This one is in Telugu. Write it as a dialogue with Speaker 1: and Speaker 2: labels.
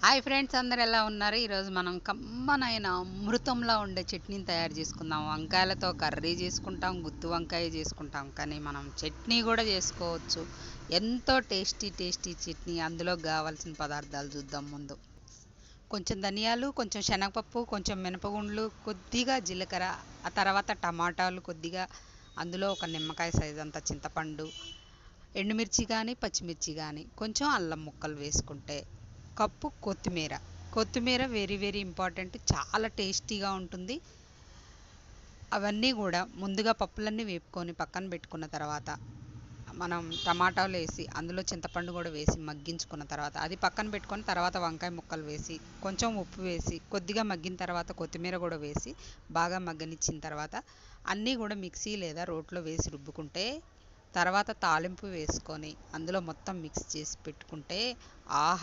Speaker 1: హాయ్ ఫ్రెండ్స్, అందరు ఎలా ఉన్నారు? ఈరోజు మనం కమ్మనైన అమృతంలా ఉండే చట్నీని తయారు చేసుకుందాం. వంకాయలతో కర్రీ చేసుకుంటాం, గుత్తి వంకాయ చేసుకుంటాం, కానీ మనం చట్నీ కూడా చేసుకోవచ్చు. ఎంతో టేస్టీ టేస్టీ చట్నీ. అందులో కావాల్సిన పదార్థాలు చూద్దాం. ముందు కొంచెం ధనియాలు, కొంచెం శనగపప్పు, కొంచెం మినపగుండ్లు, కొద్దిగా జీలకర్ర, ఆ తర్వాత టమాటాలు కొద్దిగా, అందులో ఒక నిమ్మకాయ సైజ్ అంత చింతపండు, ఎండుమిర్చి కానీ పచ్చిమిర్చి కానీ, కొంచెం అల్లం ముక్కలు వేసుకుంటే, కప్పు కొత్తిమీర. కొత్తిమీర వెరీ వెరీ ఇంపార్టెంట్, చాలా టేస్టీగా ఉంటుంది. అవన్నీ కూడా ముందుగా పప్పులన్నీ వేపుకొని పక్కన పెట్టుకున్న తర్వాత మనం టమాటాలు వేసి అందులో చింతపండు కూడా వేసి మగ్గించుకున్న తర్వాత అది పక్కన పెట్టుకొని తర్వాత వంకాయ ముక్కలు వేసి కొంచెం ఉప్పు వేసి కొద్దిగా మగ్గిన తర్వాత కొత్తిమీర కూడా వేసి బాగా మగ్గనిచ్చిన తర్వాత అన్నీ కూడా మిక్సీ లేదా రోట్లో వేసి రుబ్బుకుంటే, తర్వాత తాలింపు వేసుకొని అందులో మొత్తం మిక్స్ చేసి పెట్టుకుంటే ఆహా